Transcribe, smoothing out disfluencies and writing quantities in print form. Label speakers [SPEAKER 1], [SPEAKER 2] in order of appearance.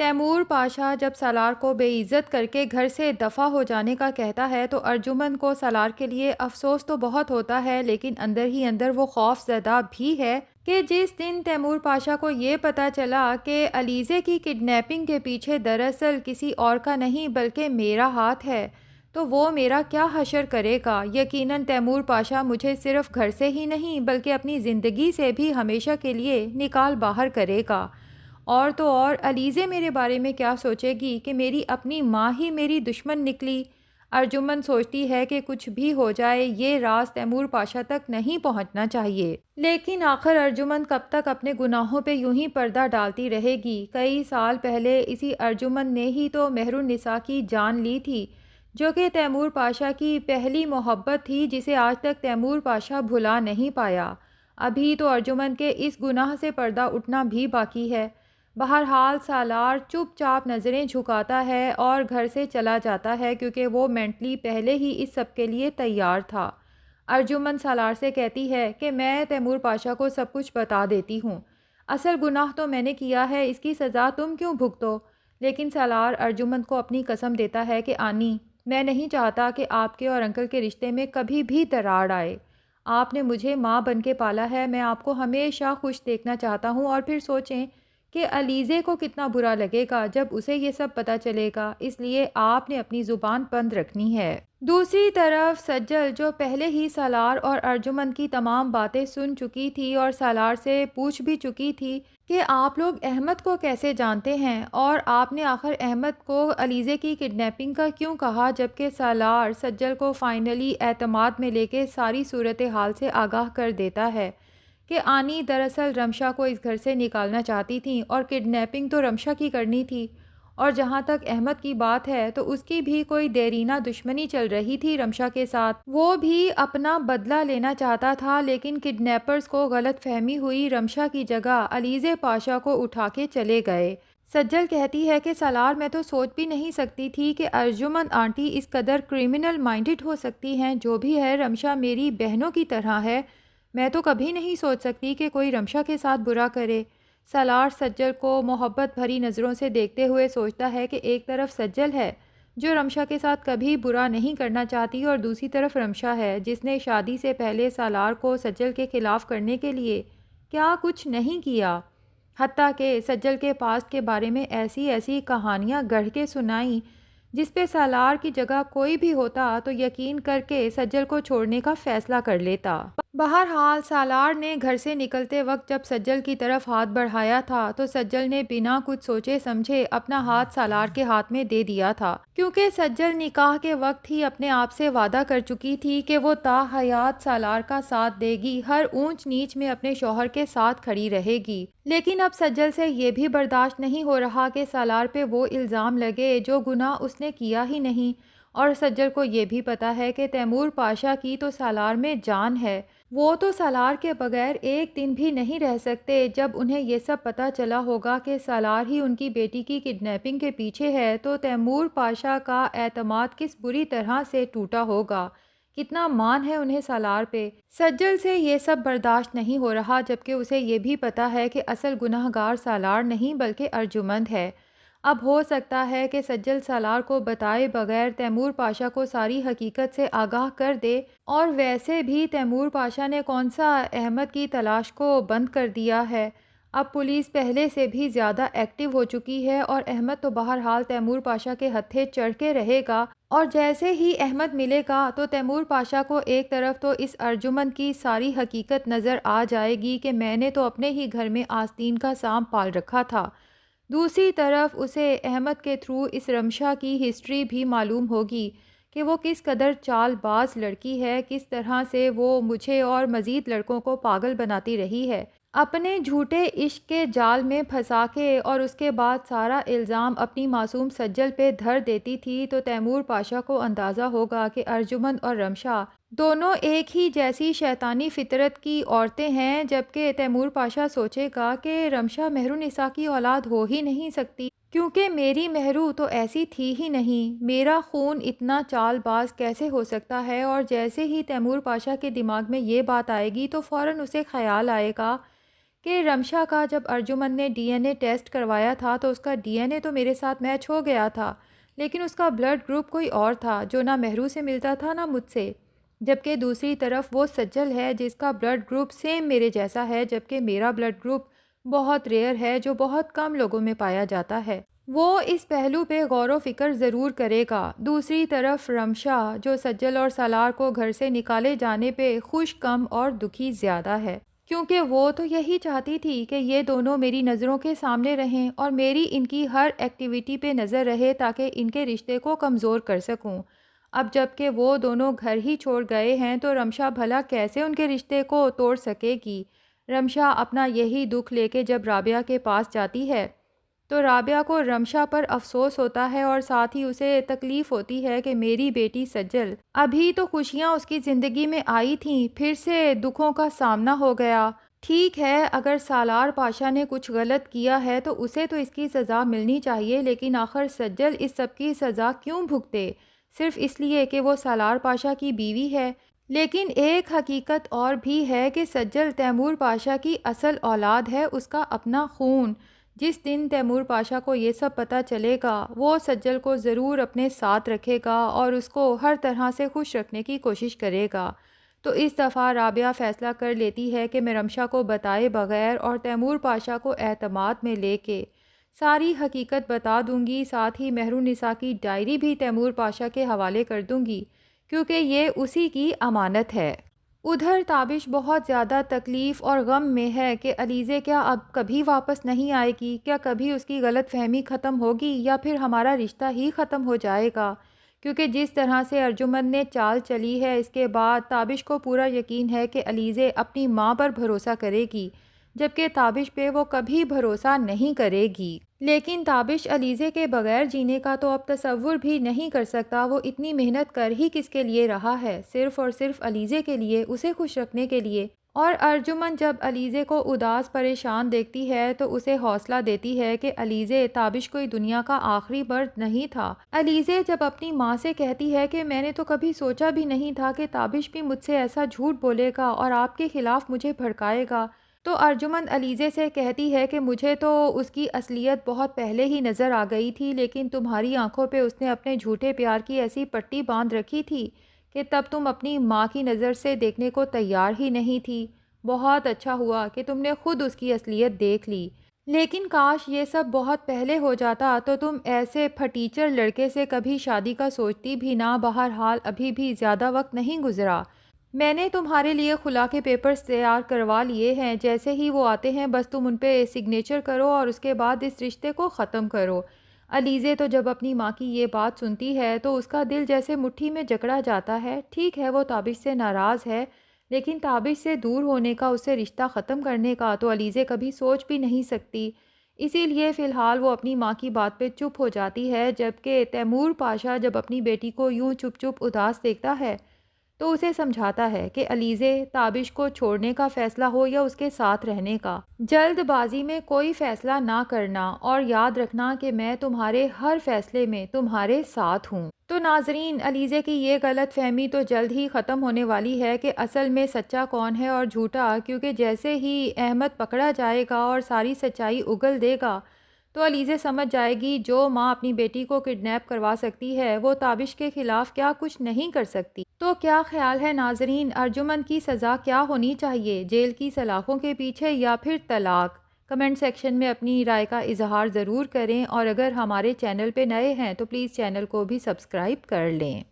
[SPEAKER 1] तैमूर पाशा जब सालार को बेइज्जत करके घर से दफ़ा हो जाने का कहता है तो अर्जुमंद को सालार के लिए अफसोस तो बहुत होता है, लेकिन अंदर ही अंदर वो खौफज़दा भी है कि जिस दिन तैमूर पाशा को ये पता चला कि अलीज़े की किडनैपिंग के पीछे दरअसल किसी और का नहीं बल्कि मेरा हाथ है, तो वो मेरा क्या हशर करेगा। यकीनन तैमूर पाशा मुझे सिर्फ घर से ही नहीं बल्कि अपनी ज़िंदगी से भी हमेशा के लिए निकाल बाहर करेगा। और तो और अलीज़े मेरे बारे में क्या सोचेगी कि मेरी अपनी माँ ही मेरी दुश्मन निकली। अर्जुमन सोचती है कि कुछ भी हो जाए ये राज तैमूर पाशा तक नहीं पहुंचना चाहिए, लेकिन आखिर अर्जुमन कब तक अपने गुनाहों पे यूं ही पर्दा डालती रहेगी। कई साल पहले इसी अर्जुमन ने ही तो मेहरुन्निसा की जान ली थी, जो कि तैमूर पाशा की पहली मोहब्बत थी, जिसे आज तक तैमूर पाशा भुला नहीं पाया। अभी तो अर्जुमन के इस गुनाह से पर्दा उठना भी बाकी है। बहरहाल सालार चुपचाप नज़रें झुकाता है और घर से चला जाता है, क्योंकि वो मेंटली पहले ही इस सब के लिए तैयार था। अर्जुमन सालार से कहती है कि मैं तैमूर पाशा को सब कुछ बता देती हूँ, असल गुनाह तो मैंने किया है, इसकी सज़ा तुम क्यों भुगतो। लेकिन सालार अर्जुमन को अपनी कसम देता है कि आनी, मैं नहीं चाहता कि आपके और अंकल के रिश्ते में कभी भी दरार आए। आपने मुझे माँ बन के पाला है, मैं आपको हमेशा खुश देखना चाहता हूँ। और फिर सोचें कि अलीज़े को कितना बुरा लगेगा जब उसे ये सब पता चलेगा, इसलिए आपने अपनी ज़ुबान बंद रखनी है। दूसरी तरफ सज्जल, जो पहले ही सालार और अर्जुमन की तमाम बातें सुन चुकी थी और सालार से पूछ भी चुकी थी कि आप लोग अहमद को कैसे जानते हैं और आपने आखिर अहमद को अलीज़े की किडनैपिंग का क्यों कहा, जबकि सालार सज्जल को फाइनली एतमाद में लेके सारी सूरत हाल से आगाह कर देता है कि आनी दरअसल रमशा को इस घर से निकालना चाहती थी और किडनैपिंग तो रमशा की करनी थी। और जहाँ तक अहमद की बात है तो उसकी भी कोई देरीना दुश्मनी चल रही थी रमशा के साथ, वो भी अपना बदला लेना चाहता था, लेकिन किडनैपर्स को गलत फहमी हुई, रमशा की जगह अलीज़े पाशा को उठा के चले गए। सज्जल कहती है कि सालार, मैं तो सोच भी नहीं सकती थी कि अर्जुमन आंटी इस कदर क्रिमिनल माइंडेड हो सकती हैं। जो भी है, रमशा मेरी बहनों की तरह है, मैं तो कभी नहीं सोच सकती कि कोई रमशा के साथ बुरा करे। सालार सज्जल को मोहब्बत भरी नज़रों से देखते हुए सोचता है कि एक तरफ सज्जल है जो रमशा के साथ कभी बुरा नहीं करना चाहती, और दूसरी तरफ रमशा है जिसने शादी से पहले सालार को सज्जल के ख़िलाफ़ करने के लिए क्या कुछ नहीं किया, हत्ता के सज्जल के पास्ट के बारे में ऐसी ऐसी कहानियाँ गढ़ के सुनाई जिस पे सालार की जगह कोई भी होता तो यकीन करके सज्जल को छोड़ने का फ़ैसला कर लेता। बहरहाल सालार ने घर से निकलते वक्त जब सज्जल की तरफ हाथ बढ़ाया था तो सज्जल ने बिना कुछ सोचे समझे अपना हाथ सालार के हाथ में दे दिया था, क्योंकि सज्जल निकाह के वक्त ही अपने आप से वादा कर चुकी थी कि वो ताहयात सालार का साथ देगी, हर ऊंच नीच में अपने शौहर के साथ खड़ी रहेगी। लेकिन अब सज्जल से ये भी बर्दाश्त नहीं हो रहा कि सालार पे वो इल्ज़ाम लगे जो गुनाह उसने किया ही नहीं, और सज्जल को ये भी पता है कि तैमूर पाशा की तो सालार में जान है, वो तो सालार के बगैर एक दिन भी नहीं रह सकते। जब उन्हें ये सब पता चला होगा कि सालार ही उनकी बेटी की किडनैपिंग के पीछे है तो तैमूर पाशा का एतमाद किस बुरी तरह से टूटा होगा, कितना मान है उन्हें सालार पे। सज्जल से ये सब बर्दाश्त नहीं हो रहा, जबकि उसे ये भी पता है कि असल गुनाहगार सालार नहीं बल्कि अर्जुमंद है। अब हो सकता है कि सज्जल सालार को बताए बगैर तैमूर पाशा को सारी हकीकत से आगाह कर दे, और वैसे भी तैमूर पाशा ने कौन सा अहमद की तलाश को बंद कर दिया है। अब पुलिस पहले से भी ज़्यादा एक्टिव हो चुकी है और अहमद तो बहरहाल तैमूर पाशा के हत्थे चढ़ के रहेगा, और जैसे ही अहमद मिलेगा तो तैमूर पाशा को एक तरफ तो इस अर्जुमन की सारी हकीकत नज़र आ जाएगी कि मैंने तो अपने ही घर में आस्तीन का सांप पाल रखा था, दूसरी तरफ उसे अहमद के थ्रू इस रमशा की हिस्ट्री भी मालूम होगी कि वो किस कदर चालबाज लड़की है, किस तरह से वो मुझे और मज़ीद लड़कों को पागल बनाती रही है, अपने झूठे इश्क के जाल में फंसा के, और उसके बाद सारा इल्ज़ाम अपनी मासूम सज्जल पे धर देती थी। तो तैमूर पाशा को अंदाज़ा होगा कि अर्जुमंद और रमशा दोनों एक ही जैसी शैतानी फितरत की औरतें हैं, जबकि तैमूर पाशा सोचेगा कि रमशा मेहरुन्निसा की औलाद हो ही नहीं सकती, क्योंकि मेरी महरू तो ऐसी थी ही नहीं, मेरा खून इतना चालबाज कैसे हो सकता है। और जैसे ही तैमूर पाशा के दिमाग में ये बात आएगी तो फ़ौरन उसे ख्याल आएगा कि रमशा का जब अर्जुमन ने डीएनए टेस्ट करवाया था तो उसका डीएनए तो मेरे साथ मैच हो गया था, लेकिन उसका ब्लड ग्रुप कोई और था जो ना मेहरू से मिलता था ना मुझसे। जबकि दूसरी तरफ वो सज्जल है जिसका ब्लड ग्रुप सेम मेरे जैसा है, जबकि मेरा ब्लड ग्रुप बहुत रेयर है जो बहुत कम लोगों में पाया जाता है। वो इस पहलू पे गौर व फिक्र ज़रूर करेगा। दूसरी तरफ रमशा जो सज्जल और सालार को घर से निकाले जाने पे खुश कम और दुखी ज़्यादा है, क्योंकि वो तो यही चाहती थी कि ये दोनों मेरी नज़रों के सामने रहें और मेरी इनकी हर एक्टिविटी पे नज़र रहे ताकि इनके रिश्ते को कमज़ोर कर सकूं। अब जबकि वो दोनों घर ही छोड़ गए हैं तो रमशा भला कैसे उनके रिश्ते को तोड़ सकेगी। रमशा अपना यही दुख लेके जब राबिया के पास जाती है तो राबिया को रमशा पर अफसोस होता है और साथ ही उसे तकलीफ़ होती है कि मेरी बेटी सज्जल, अभी तो खुशियाँ उसकी ज़िंदगी में आई थीं, फिर से दुखों का सामना हो गया। ठीक है, अगर सालार पाशा ने कुछ गलत किया है तो उसे तो इसकी सज़ा मिलनी चाहिए, लेकिन आखिर सज्जल इस सब की सज़ा क्यों भुगते? सिर्फ़ इसलिए कि वो सालार पाशा की बीवी है। लेकिन एक हकीकत और भी है कि सज्जल तैमूर पाशा की असल औलाद है, उसका अपना खून। जिस दिन तैमूर पाशा को ये सब पता चलेगा वो सज्जल को ज़रूर अपने साथ रखेगा और उसको हर तरह से खुश रखने की कोशिश करेगा। तो इस दफ़ा राबिया फ़ैसला कर लेती है कि मैं रमशा को बताए बग़ैर और तैमूर पाशा को एतमाद में लेके सारी हकीकत बता दूंगी। साथ ही मेहरुन्निसा की डायरी भी तैमूर पाशा के हवाले कर दूंगी, क्योंकि ये उसी की अमानत है। उधर ताबिश बहुत ज़्यादा तकलीफ़ और गम में है कि अलीज़े क्या अब कभी वापस नहीं आएगी, क्या कभी उसकी गलतफ़हमी ख़त्म होगी या फिर हमारा रिश्ता ही ख़त्म हो जाएगा। क्योंकि जिस तरह से अर्जुमन ने चाल चली है, इसके बाद ताबिश को पूरा यकीन है कि अलीज़े अपनी माँ पर भरोसा करेगी, जबकि ताबिश पे वो कभी भरोसा नहीं करेगी। लेकिन ताबिश अलीज़े के बगैर जीने का तो अब तसव्वुर भी नहीं कर सकता। वो इतनी मेहनत कर ही किसके लिए रहा है, सिर्फ़ और सिर्फ अलीज़े के लिए, उसे खुश रखने के लिए। और अर्जुमन जब अलीज़े को उदास परेशान देखती है तो उसे हौसला देती है कि अलीज़े, ताबिश कोई दुनिया का आखिरी मर्द नहीं था। अलीज़े जब अपनी माँ से कहती है कि मैंने तो कभी सोचा भी नहीं था कि ताबिश भी मुझसे ऐसा झूठ बोलेगा और आपके ख़िलाफ़ मुझे भड़काएगा, तो अर्जुमन अलीज़े से कहती है कि मुझे तो उसकी असलियत बहुत पहले ही नज़र आ गई थी, लेकिन तुम्हारी आंखों पे उसने अपने झूठे प्यार की ऐसी पट्टी बांध रखी थी कि तब तुम अपनी माँ की नज़र से देखने को तैयार ही नहीं थी। बहुत अच्छा हुआ कि तुमने खुद उसकी असलियत देख ली, लेकिन काश ये सब बहुत पहले हो जाता तो तुम ऐसे फटीचर लड़के से कभी शादी का सोचती भी ना। बहरहाल अभी भी ज़्यादा वक्त नहीं गुजरा, मैंने तुम्हारे लिए खुला के पेपर्स तैयार करवा लिए हैं। जैसे ही वो आते हैं बस तुम उन पे सिग्नेचर करो और उसके बाद इस रिश्ते को ख़त्म करो। अलीज़े तो जब अपनी माँ की ये बात सुनती है तो उसका दिल जैसे मुट्ठी में जकड़ा जाता है। ठीक है, वो ताबिश से नाराज़ है, लेकिन ताबिश से दूर होने का, उससे रिश्ता ख़त्म करने का तो अलीज़े कभी सोच भी नहीं सकती। इसीलिए फ़िलहाल वो अपनी माँ की बात पे चुप हो जाती है। जबकि तैमूर पाशा जब अपनी बेटी को यूँ चुप चुप उदास देखता है तो उसे समझाता है कि अलीज़े, ताबिश को छोड़ने का फ़ैसला हो या उसके साथ रहने का, जल्दबाजी में कोई फ़ैसला ना करना और याद रखना कि मैं तुम्हारे हर फ़ैसले में तुम्हारे साथ हूँ। तो नाज़रीन, अलीज़े की ये गलत फ़हमी तो जल्द ही ख़त्म होने वाली है कि असल में सच्चा कौन है और झूठा, क्योंकि जैसे ही अहमद पकड़ा जाएगा और सारी सच्चाई उगल देगा तो अलीज़े समझ जाएगी जो माँ अपनी बेटी को किडनैप करवा सकती है वो ताबिश के ख़िलाफ़ क्या कुछ नहीं कर सकती। तो क्या ख्याल है नाज़रीन, अर्जुमन की सज़ा क्या होनी चाहिए, जेल की सलाखों के पीछे या फिर तलाक? कमेंट सेक्शन में अपनी राय का इजहार ज़रूर करें और अगर हमारे चैनल पे नए हैं तो प्लीज़ चैनल को भी सब्सक्राइब कर लें।